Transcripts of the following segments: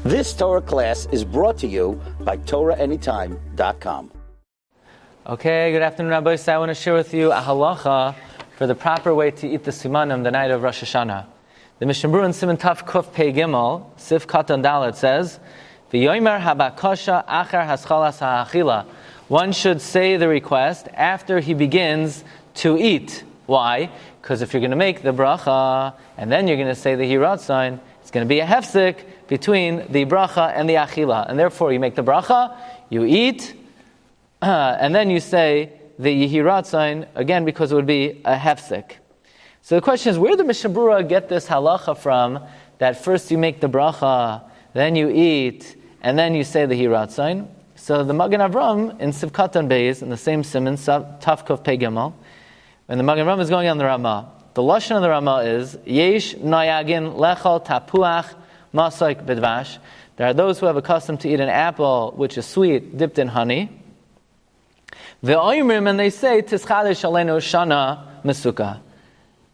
This Torah class is brought to you by TorahAnytime.com. Okay, good afternoon, Rabbi. I want to share with you a halacha for the proper way to eat the Simanim the night of Rosh Hashanah. The Mishnah Berurah in Siman Taf Kuf Pei Gimel, Sif Katan Dalet says, V'yomer habakosha achar haschalas ha'achila. One should say the request after he begins to eat. Why? Because if you're going to make the bracha and then you're going to say the Hiratzon, it's going to be a hefsek between the bracha and the achila. And therefore you make the bracha, you eat, and then you say the Yehiratzon, again because it would be a hefsek. So the question is, where did the Mishnah Berurah get this halacha from, that first you make the bracha, then you eat, and then you say the Hiratzon? So the Magen Avram in Sivkatan Beis, in the same Siman, Tafkov Pei Gimel, when the Magen Avram is going on the Ramah, the Lashon of the Ramah is, Yesh Nayagin Lechol Tapuach Masaik Bidvash. There are those who have a custom to eat an apple which is sweet, dipped in honey. Ve'oimrim, and they say, Tischadesh Aleinu Shana Mesuka.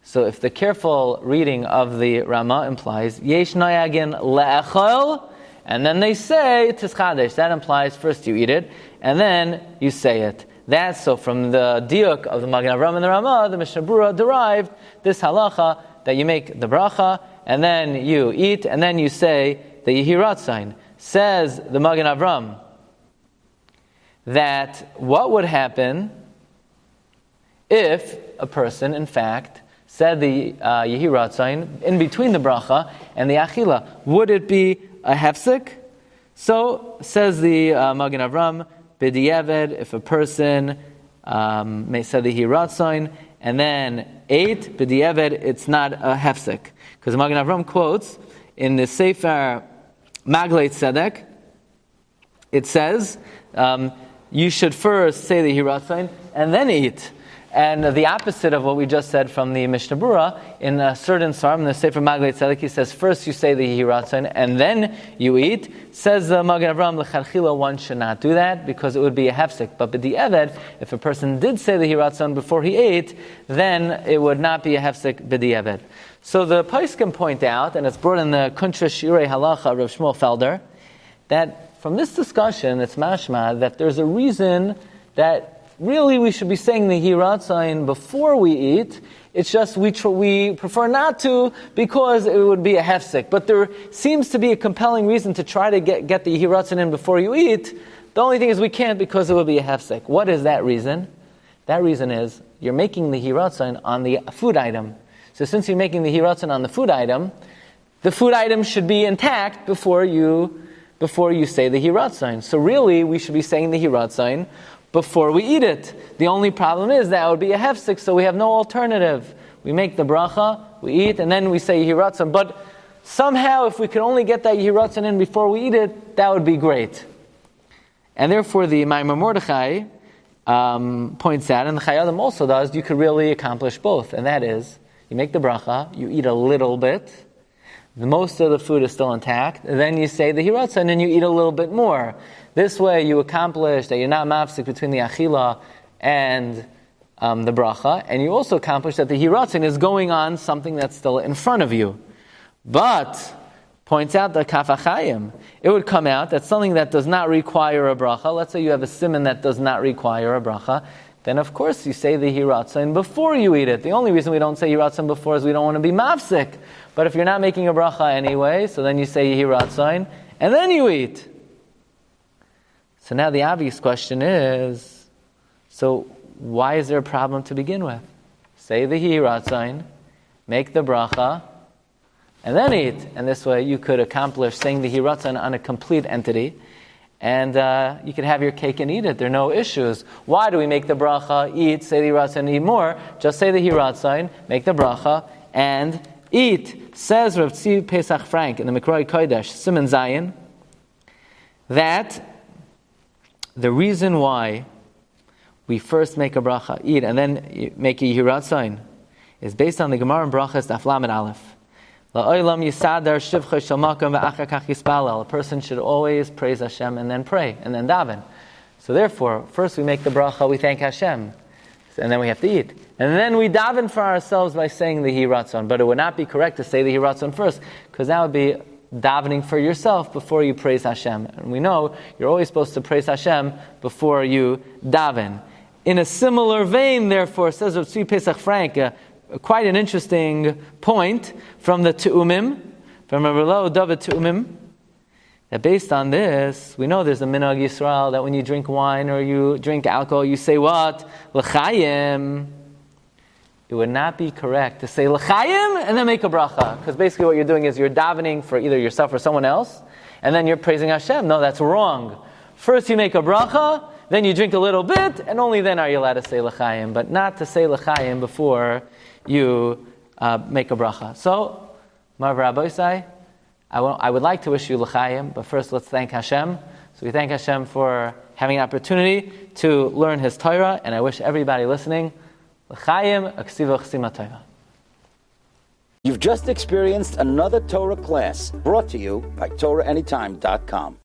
So if the careful reading of the Ramah implies, Yesh Nayagin Le'echol, and then they say, Tischadesh, that implies first you eat it, and then you say it. That's so from the diuk of the Magen Avram and the Ramah, the Mishnah Berurah derived this halacha that you make the bracha, and then you eat, and then you say the Yehiratzon. Says the Magen Avram that what would happen if a person, in fact, said the Yehiratzon in between the bracha and the achila? Would it be a hefsek? So, says the Magen Avram, b'diavad, if a person may say the Yehiratzon and then ate, b'diavad, it's not a hefsek. Because the Magen Avram quotes in the Sefer Magleit Tzedek, it says, you should first say the Hiratzon and then eat. And the opposite of what we just said from the Mishnah Berurah, in a certain Sarm, in the Sefer Magleit Tzedek, he says, first you say the Hiratzon and then you eat. Says the Magen Avram, l'chadchila, one should not do that because it would be a hefsek. But b'di'eved, if a person did say the Hiratzon before he ate, then it would not be a hefsek b'di'eved. So the Paiskim point out, and it's brought in the Kuntra Shiurei Halacha of Rav Shmuel Felder, that from this discussion, it's mashma that there's a reason that really we should be saying the Hiratzon before we eat. It's just we prefer not to because it would be a hefsek. But there seems to be a compelling reason to try to get the Hiratzon in before you eat. The only thing is we can't because it would be a hefsek. What is that reason? That reason is you're making the Hiratzon on the food item. So since you're making the Hiratzon on the food item should be intact before you say the Hiratzon. So really, we should be saying the Hiratzon before we eat it. The only problem is that would be a hefsek, so we have no alternative. We make the bracha, we eat, and then we say Hiratzon. But somehow, if we could only get that Hiratzon in before we eat it, that would be great. And therefore, the Maimar Mordechai points out, and the Chayadim also does, you could really accomplish both. And that is, you make the bracha, you eat a little bit, most of the food is still intact, and then you say the Hiratzon and you eat a little bit more. This way you accomplish that you're not mafsik between the achila and the bracha, and you also accomplish that the Hiratzon is going on something that's still in front of you. But, points out the Kaf HaChaim, it would come out that something that does not require a bracha, let's say you have a siman that does not require a bracha, then of course you say the Hiratzon before you eat it. The only reason we don't say Hiratzon before is we don't want to be mafsik. But if you're not making a bracha anyway, so then you say Hiratzon, and then you eat. So now the obvious question is, so why is there a problem to begin with? Say the Hiratzon, make the bracha, and then eat. And this way you could accomplish saying the Hiratzon on a complete entity, and you could have your cake and eat it. There are no issues. Why do we make the bracha, eat, say the Hiratzon, eat more? Just say the Hiratzon, make the bracha, and eat. Says Rav Tzvi Pesach Frank in the Mikroi Kodesh, Siman Zayin, that the reason why we first make a bracha, eat, and then make a Hiratzon is based on the Gemara in Brachas Daf Lamed Aleph. La'olam yisadar shivcha shel makom ve'achar kach yispalel. A person should always praise Hashem and then pray and then daven. So therefore, first we make the bracha, we thank Hashem, and then we have to eat. And then we daven for ourselves by saying the Hiratzon. But it would not be correct to say the Hiratzon first, because that would be davening for yourself before you praise Hashem. And we know you're always supposed to praise Hashem before you daven. In a similar vein, therefore, says Rav Tzvi Pesach Frank, quite an interesting point from the Te'umim, from Rabbi Lo David Te'umim, that based on this, we know there's a minhag Yisrael that when you drink wine or you drink alcohol, you say what? L'chaim. It would not be correct to say l'chaim and then make a bracha, because basically what you're doing is you're davening for either yourself or someone else, and then you're praising Hashem. No, that's wrong. First you make a bracha, then you drink a little bit, and only then are you allowed to say l'chaim, but not to say l'chaim before you make a bracha. So, Marv Rabbi Isai, I would like to wish you l'chaim, but first let's thank Hashem. So we thank Hashem for having an opportunity to learn His Torah, and I wish everybody listening l'chaim, aksiva chsima Torah. You've just experienced another Torah class brought to you by TorahAnytime.com.